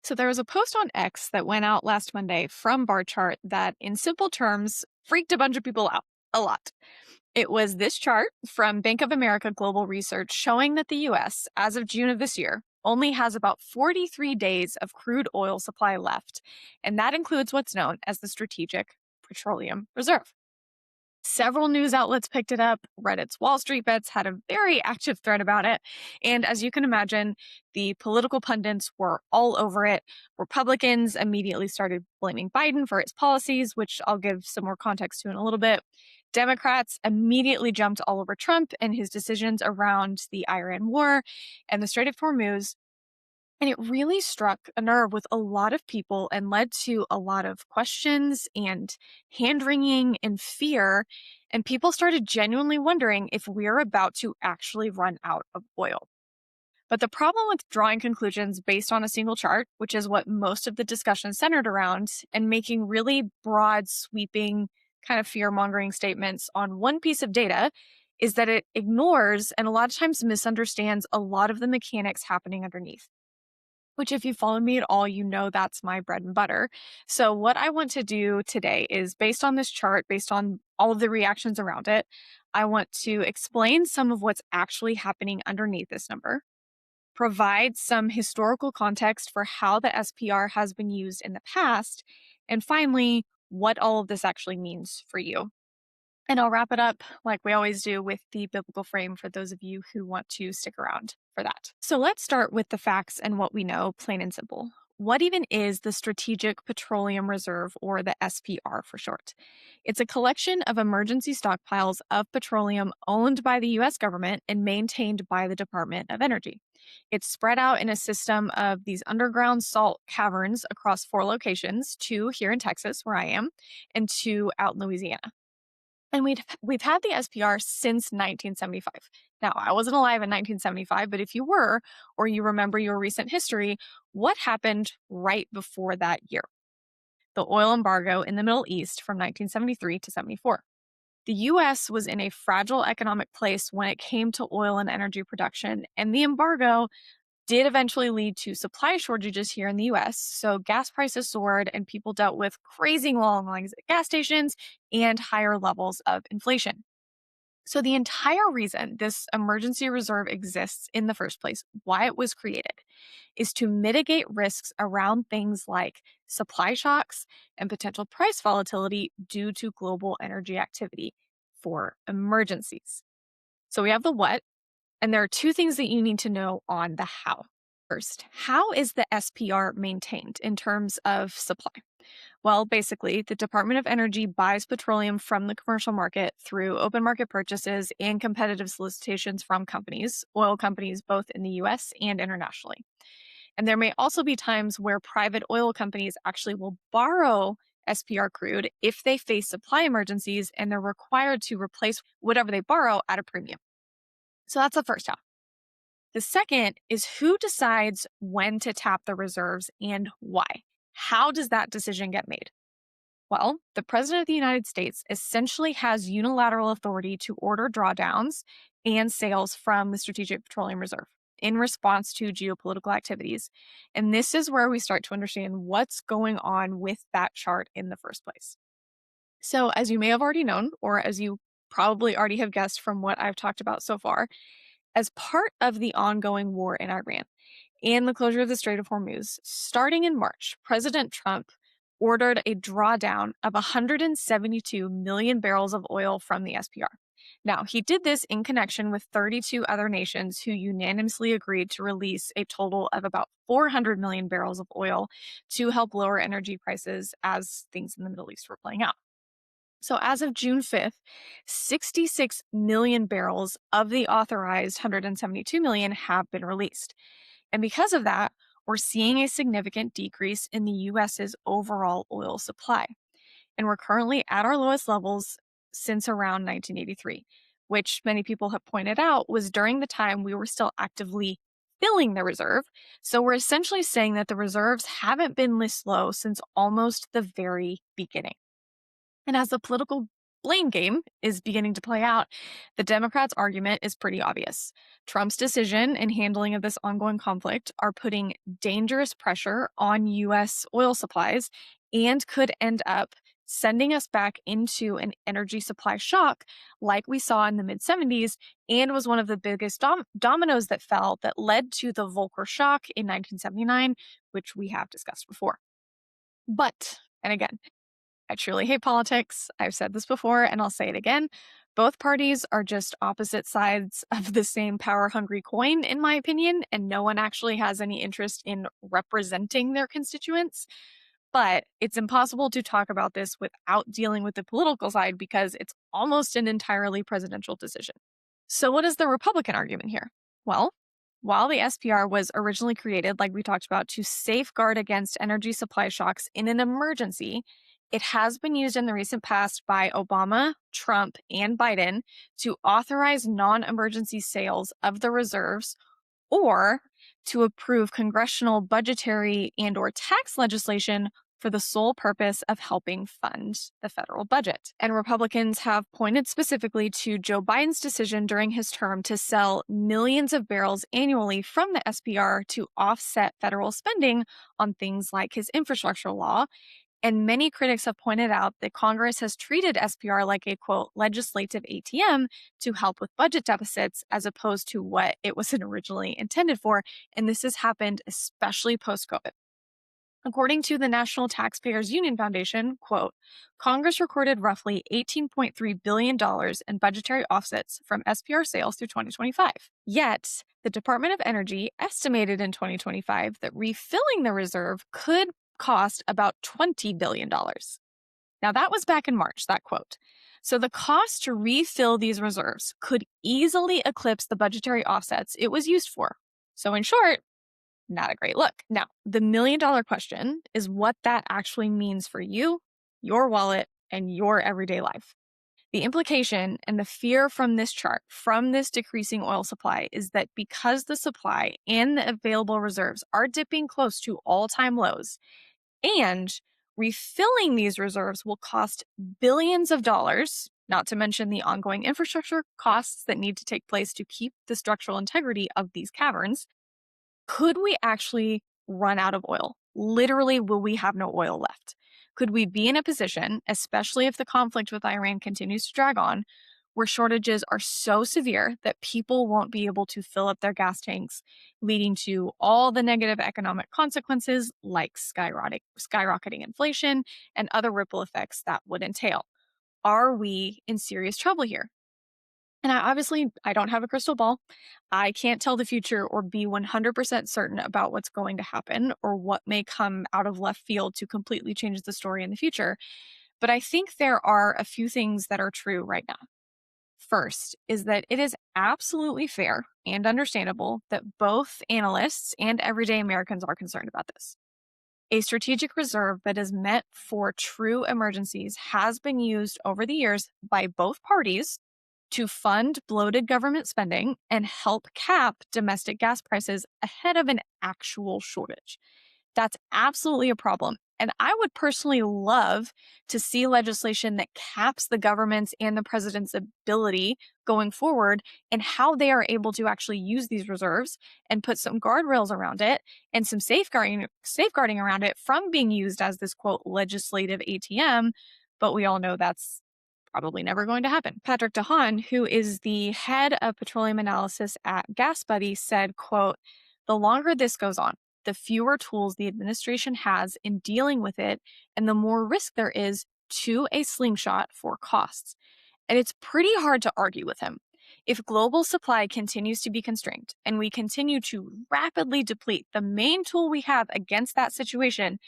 So there was a post on X that went out last Monday from Bar Chart that, in simple terms, freaked a bunch of people out a lot. It was this chart from Bank of America Global Research showing that the US, as of June of this year, only has about 43 days of crude oil supply left. And that includes what's known as the Strategic Petroleum Reserve. Several news outlets picked it up. Reddit's Wall Street Bets had a very active thread about it. And as you can imagine, the political pundits were all over it. Republicans immediately started blaming Biden for its policies, which I'll give some more context to in a little bit. Democrats immediately jumped all over Trump and his decisions around the Iran war and the Strait of Hormuz. And it really struck a nerve with a lot of people and led to a lot of questions and hand wringing and fear. And people started genuinely wondering if we're about to actually run out of oil. But the problem with drawing conclusions based on a single chart, which is what most of the discussion centered around, and making really broad, sweeping, kind of fear mongering statements on one piece of data, is that it ignores and a lot of times misunderstands a lot of the mechanics happening underneath, which if you follow me at all, you know that's my bread and butter. So what I want to do today is based on this chart, based on all of the reactions around it, I want to explain some of what's actually happening underneath this number, provide some historical context for how the SPR has been used in the past, and finally, what all of this actually means for you. And I'll wrap it up like we always do with the biblical frame for those of you who want to stick around for that. So let's start with the facts and what we know, plain and simple. What even is the Strategic Petroleum Reserve, or the SPR for short? It's a collection of emergency stockpiles of petroleum owned by the US government and maintained by the Department of Energy. It's spread out in a system of these underground salt caverns across 4 locations, 2 here in Texas, where I am, and 2 out in Louisiana. And we've had the SPR since 1975. Now, I wasn't alive in 1975, but if you were, or you remember your recent history, what happened right before that year? The oil embargo in the Middle East from 1973 to 74. The US was in a fragile economic place when it came to oil and energy production, and the embargo did eventually lead to supply shortages here in the US. So gas prices soared and people dealt with crazy long lines at gas stations and higher levels of inflation. So the entire reason this emergency reserve exists in the first place, why it was created, is to mitigate risks around things like supply shocks and potential price volatility due to global energy activity for emergencies. So we have the what, and there are 2 things that you need to know on the how. First, how is the SPR maintained in terms of supply? Well, basically, the Department of Energy buys petroleum from the commercial market through open market purchases and competitive solicitations from companies, oil companies both in the US and internationally. And there may also be times where private oil companies actually will borrow SPR crude if they face supply emergencies and they're required to replace whatever they borrow at a premium. So that's the first how. The second is who decides when to tap the reserves and why. How does that decision get made? Well, the President of the United States essentially has unilateral authority to order drawdowns and sales from the Strategic Petroleum Reserve in response to geopolitical activities. And this is where we start to understand what's going on with that chart in the first place. So, as you may have already known, or as you probably already have guessed from what I've talked about so far, as part of the ongoing war in Iran and the closure of the Strait of Hormuz, starting in March, President Trump ordered a drawdown of 172 million barrels of oil from the SPR. Now, he did this in connection with 32 other nations who unanimously agreed to release a total of about 400 million barrels of oil to help lower energy prices as things in the Middle East were playing out. So as of June 5th, 66 million barrels of the authorized 172 million have been released. And because of that, we're seeing a significant decrease in the US's overall oil supply. And we're currently at our lowest levels since around 1983, which many people have pointed out was during the time we were still actively filling the reserve. So we're essentially saying that the reserves haven't been this low since almost the very beginning. And as the political blame game is beginning to play out, the Democrats' argument is pretty obvious. Trump's decision and handling of this ongoing conflict are putting dangerous pressure on U.S. oil supplies and could end up sending us back into an energy supply shock like we saw in the mid 70s and was one of the biggest dominoes that fell that led to the Volcker shock in 1979, which we have discussed before. But, and again, I truly hate politics. I've said this before and I'll say it again. Both parties are just opposite sides of the same power hungry coin, in my opinion, and no one actually has any interest in representing their constituents. But it's impossible to talk about this without dealing with the political side because it's almost an entirely presidential decision. So, what is the Republican argument here? Well, while the SPR was originally created, like we talked about, to safeguard against energy supply shocks in an emergency, it has been used in the recent past by Obama, Trump, and Biden to authorize non emergency sales of the reserves or to approve congressional budgetary and or tax legislation for the sole purpose of helping fund the federal budget. And Republicans have pointed specifically to Joe Biden's decision during his term to sell millions of barrels annually from the SPR to offset federal spending on things like his infrastructure law. And many critics have pointed out that Congress has treated SPR like a, quote, legislative ATM to help with budget deficits as opposed to what it was originally intended for. And this has happened especially post-COVID. According to the National Taxpayers Union Foundation, quote, Congress recorded roughly $18.3 billion in budgetary offsets from SPR sales through 2025. Yet, the Department of Energy estimated in 2025 that refilling the reserve could cost about $20 billion. Now, that was back in March, that quote. So the cost to refill these reserves could easily eclipse the budgetary offsets it was used for. So in short, not a great look. Now, the $1 million question is what that actually means for you, your wallet, and your everyday life. The implication and the fear from this chart, from this decreasing oil supply, is that because the supply and the available reserves are dipping close to all-time lows, and refilling these reserves will cost billions of dollars, not to mention the ongoing infrastructure costs that need to take place to keep the structural integrity of these caverns, could we actually run out of oil? Literally, will we have no oil left? Could we be in a position, especially if the conflict with Iran continues to drag on, where shortages are so severe that people won't be able to fill up their gas tanks, leading to all the negative economic consequences like skyrocketing inflation and other ripple effects that would entail? Are we in serious trouble here? And I don't have a crystal ball. I can't tell the future or be 100% certain about what's going to happen or what may come out of left field to completely change the story in the future. But I think there are a few things that are true right now. First is that it is absolutely fair and understandable that both analysts and everyday Americans are concerned about this. A strategic reserve that is meant for true emergencies has been used over the years by both parties to fund bloated government spending and help cap domestic gas prices ahead of an actual shortage. That's absolutely a problem. And I would personally love to see legislation that caps the government's and the president's ability going forward and how they are able to actually use these reserves and put some guardrails around it and some safeguarding around it from being used as this, quote, legislative ATM. But we all know that's probably never going to happen. Patrick DeHaan, who is the head of petroleum analysis at GasBuddy, said, quote, the longer this goes on, the fewer tools the administration has in dealing with it, and the more risk there is to a slingshot for costs. And it's pretty hard to argue with him. If global supply continues to be constrained and we continue to rapidly deplete the main tool we have against that situation,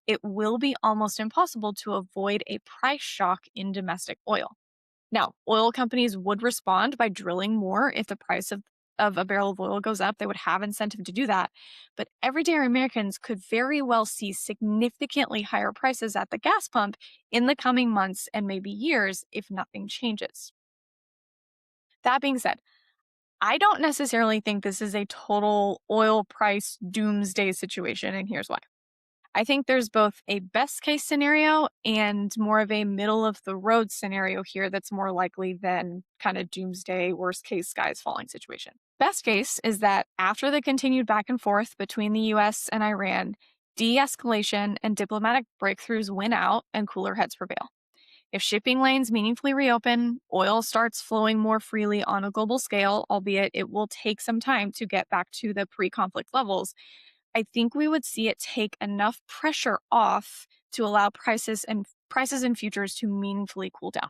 it will be almost impossible to avoid a price shock in domestic oil. Now, oil companies would respond by drilling more if the price of a barrel of oil goes up. They would have incentive to do that. But everyday Americans could very well see significantly higher prices at the gas pump in the coming months and maybe years if nothing changes. That being said, I don't necessarily think this is a total oil price doomsday situation, and here's why. I think there's both a best case scenario and more of a middle of the road scenario here that's more likely than kind of doomsday, worst case skies falling situation. Best case is that after the continued back and forth between the US and Iran, de-escalation and diplomatic breakthroughs win out and cooler heads prevail. If shipping lanes meaningfully reopen, oil starts flowing more freely on a global scale, albeit it will take some time to get back to the pre-conflict levels, I think we would see it take enough pressure off to allow prices and futures to meaningfully cool down.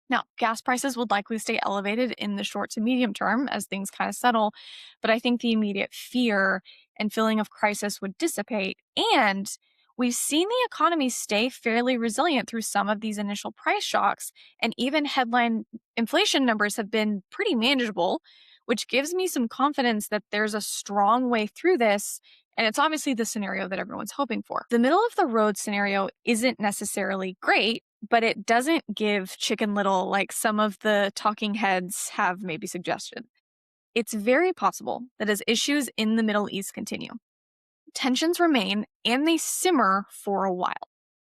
Now, gas prices would likely stay elevated in the short to medium term as things kind of settle, but I think the immediate fear and feeling of crisis would dissipate. And we've seen the economy stay fairly resilient through some of these initial price shocks, and even headline inflation numbers have been pretty manageable, which gives me some confidence that there's a strong way through this. And it's obviously the scenario that everyone's hoping for. The middle of the road scenario isn't necessarily great, but it doesn't give Chicken Little like some of the talking heads have maybe suggested. It's very possible that as issues in the Middle East continue, tensions remain and they simmer for a while.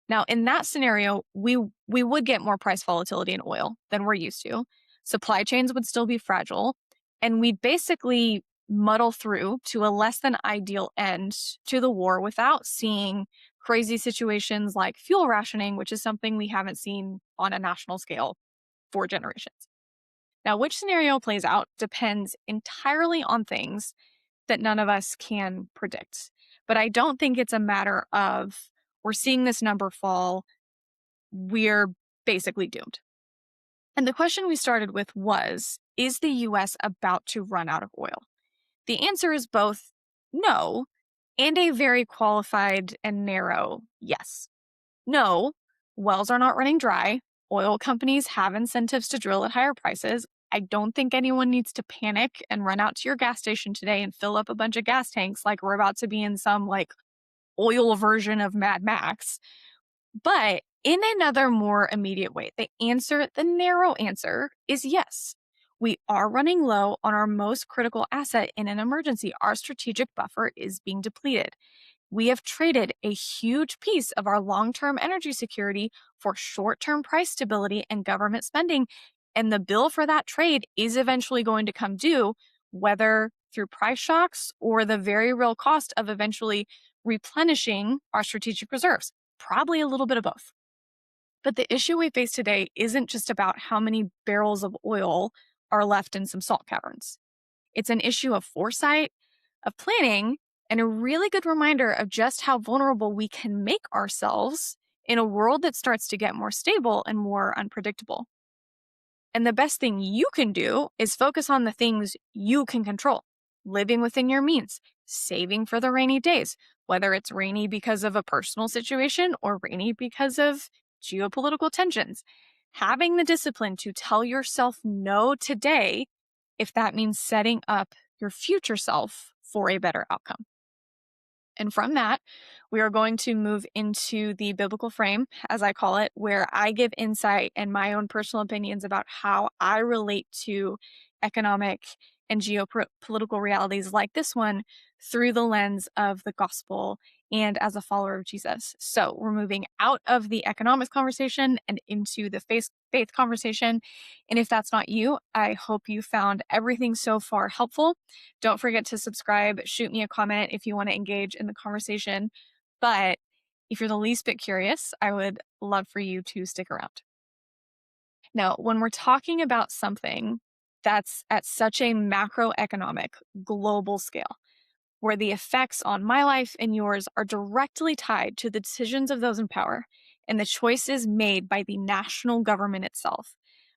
Now, in that scenario, we would get more price volatility in oil than we're used to. Supply chains would still be fragile, and we'd basically muddle through to a less than ideal end to the war without seeing crazy situations like fuel rationing, which is something we haven't seen on a national scale for generations. Now, which scenario plays out depends entirely on things that none of us can predict. But I don't think it's a matter of we're seeing this number fall, we're basically doomed. And the question we started with was, is the US about to run out of oil? The answer is both no and a very qualified and narrow yes. No, wells are not running dry. Oil companies have incentives to drill at higher prices. I don't think anyone needs to panic and run out to your gas station today and fill up a bunch of gas tanks like we're about to be in some like oil version of Mad Max. But in another more immediate way, the narrow answer is yes. We are running low on our most critical asset in an emergency. Our strategic buffer is being depleted. We have traded a huge piece of our long-term energy security for short-term price stability and government spending, and the bill for that trade is eventually going to come due, whether through price shocks or the very real cost of eventually replenishing our strategic reserves. Probably a little bit of both. But the issue we face today isn't just about how many barrels of oil are left in some salt caverns. It's an issue of foresight, of planning, and a really good reminder of just how vulnerable we can make ourselves in a world that starts to get more stable and more unpredictable. And the best thing you can do is focus on the things you can control, living within your means, saving for the rainy days, whether it's rainy because of a personal situation or rainy because of geopolitical tensions. Having the discipline to tell yourself no today, if that means setting up your future self for a better outcome. And from that, we are going to move into the biblical frame, as I call it, where I give insight and my own personal opinions about how I relate to economic and geopolitical realities like this one through the lens of the gospel and as a follower of Jesus. So we're moving out of the economics conversation and into the faith conversation. And if that's not you, I hope you found everything so far helpful. Don't forget to subscribe, shoot me a comment if you want to engage in the conversation. But if you're the least bit curious, I would love for you to stick around. Now, when we're talking about something that's at such a macroeconomic global scale, where the effects on my life and yours are directly tied to the decisions of those in power and the choices made by the national government itself,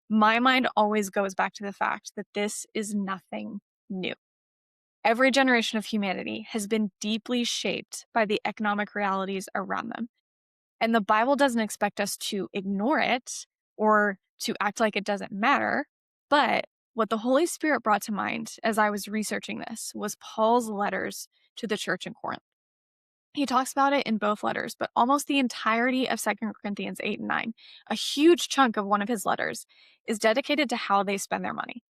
my mind always goes back to the fact that this is nothing new. Every generation of humanity has been deeply shaped by the economic realities around them. And the Bible doesn't expect us to ignore it or to act like it doesn't matter. But what the Holy Spirit brought to mind as I was researching this was Paul's letters to the church in Corinth. He talks about it in both letters, but almost the entirety of 2 Corinthians 8 and 9, a huge chunk of one of his letters, is dedicated to how they spend their money.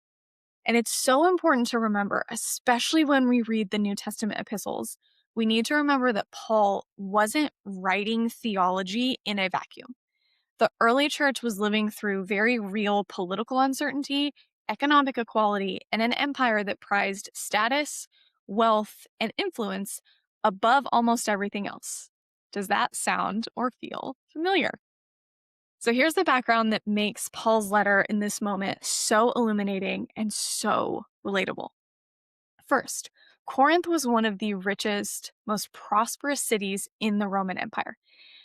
And it's so important to remember, especially when we read the New Testament epistles, We need to remember that Paul wasn't writing theology in a vacuum. The early church was living through very real political uncertainty, economic equality, and an empire that prized status, wealth, and influence above almost everything else. Does that sound or feel familiar? So here's the background that makes Paul's letter in this moment so illuminating and so relatable. First, Corinth was one of the richest, most prosperous cities in the Roman Empire.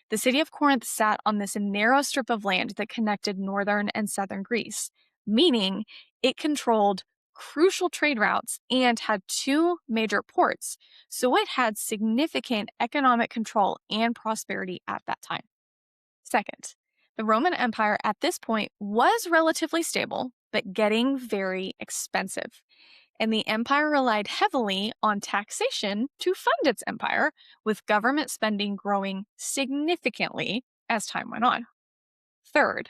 The city of Corinth sat on this narrow strip of land that connected northern and southern Greece, meaning it controlled crucial trade routes and had two major ports, so it had significant economic control and prosperity at that time. Second, the Roman Empire at this point was relatively stable, but getting very expensive. And the empire relied heavily on taxation to fund its empire, with government spending growing significantly as time went on. Third,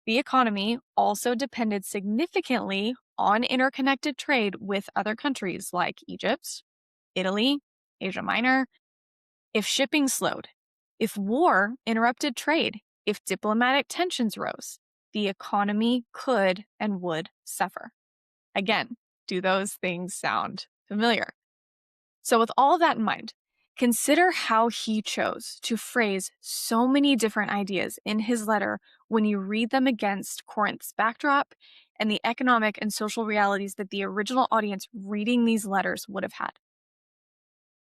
the economy also depended significantly on interconnected trade with other countries like Egypt, Italy, Asia Minor. If shipping slowed, if war interrupted trade, if diplomatic tensions rose, the economy could and would suffer. Again, do those things sound familiar? So, with all of that in mind, consider how he chose to phrase so many different ideas in his letter when you read them against Corinth's backdrop and the economic and social realities that the original audience reading these letters would have had.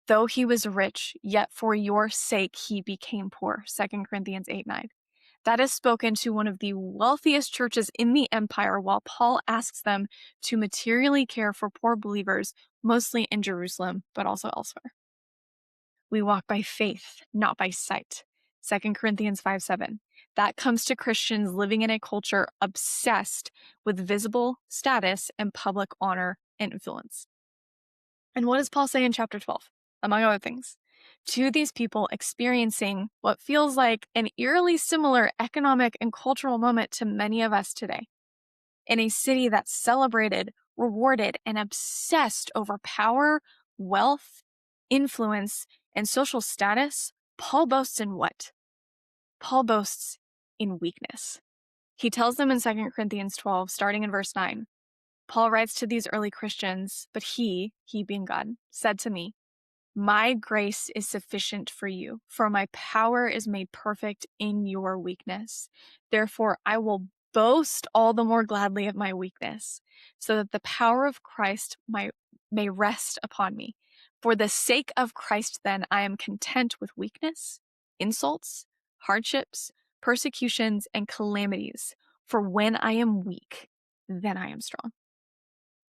Though he was rich, yet for your sake he became poor, 2 Corinthians 8:9. That is spoken to one of the wealthiest churches in the empire, while Paul asks them to materially care for poor believers, mostly in Jerusalem, but also elsewhere. We walk by faith, not by sight, 2 Corinthians 5:7. That comes to Christians living in a culture obsessed with visible status and public honor and influence. And what does Paul say in chapter 12? Among other things, to these people experiencing what feels like an eerily similar economic and cultural moment to many of us today. In a city that celebrated, rewarded, and obsessed over power, wealth, influence, and social status, Paul boasts in what? Paul boasts in weakness. He tells them in 2 Corinthians 12, starting in verse 9, Paul writes to these early Christians, but he being God, said to me, my grace is sufficient for you, for my power is made perfect in your weakness. Therefore, I will boast all the more gladly of my weakness, so that the power of Christ may rest upon me. For the sake of Christ, then, I am content with weakness, insults, hardships, persecutions, and calamities. For when I am weak, then I am strong.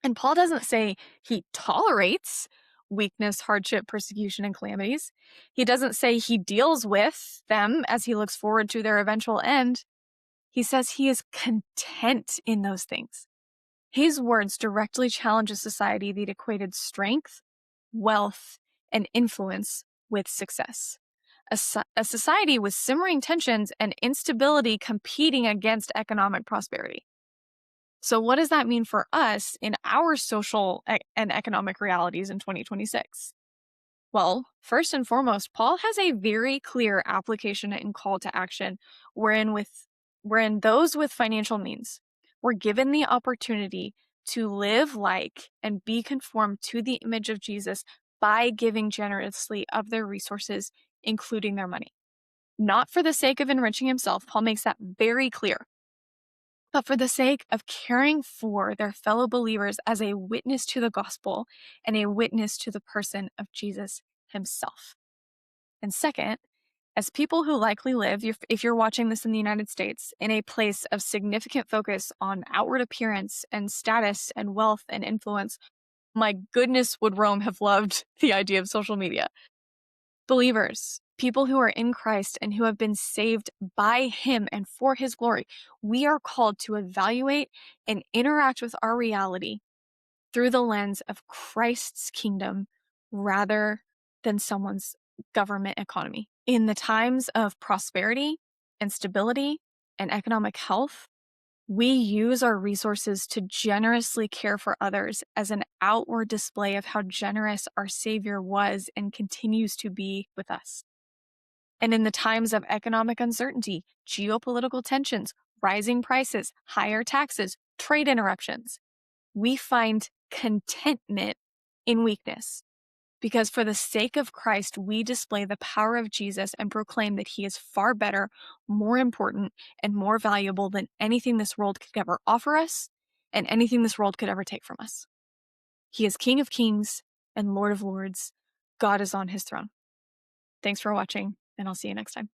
And Paul doesn't say he tolerates weakness, hardship, persecution, and calamities. He doesn't say he deals with them as he looks forward to their eventual end. He says he is content in those things. His words directly challenge a society that equated strength, wealth, and influence with success. A society with simmering tensions and instability competing against economic prosperity. So what does that mean for us in our social and economic realities in 2026? Well, first and foremost, Paul has a very clear application and call to action wherein those with financial means were given the opportunity to live like and be conformed to the image of Jesus by giving generously of their resources, including their money. Not for the sake of enriching himself, Paul makes that very clear, but for the sake of caring for their fellow believers as a witness to the gospel and a witness to the person of Jesus himself. And second, as people who likely live, if you're watching this in the United States, in a place of significant focus on outward appearance and status and wealth and influence, my goodness, would Rome have loved the idea of social media. Believers, people who are in Christ and who have been saved by him and for his glory, we are called to evaluate and interact with our reality through the lens of Christ's kingdom rather than someone's government economy. In the times of prosperity and stability and economic health, We use our resources to generously care for others as an outward display of how generous our Savior was and continues to be with us. And in the times of economic uncertainty, geopolitical tensions, rising prices, higher taxes, trade interruptions, we find contentment in weakness. Because for the sake of Christ, we display the power of Jesus and proclaim that he is far better, more important, and more valuable than anything this world could ever offer us and anything this world could ever take from us. He is King of Kings and Lord of Lords. God is on his throne. Thanks for watching, and I'll see you next time.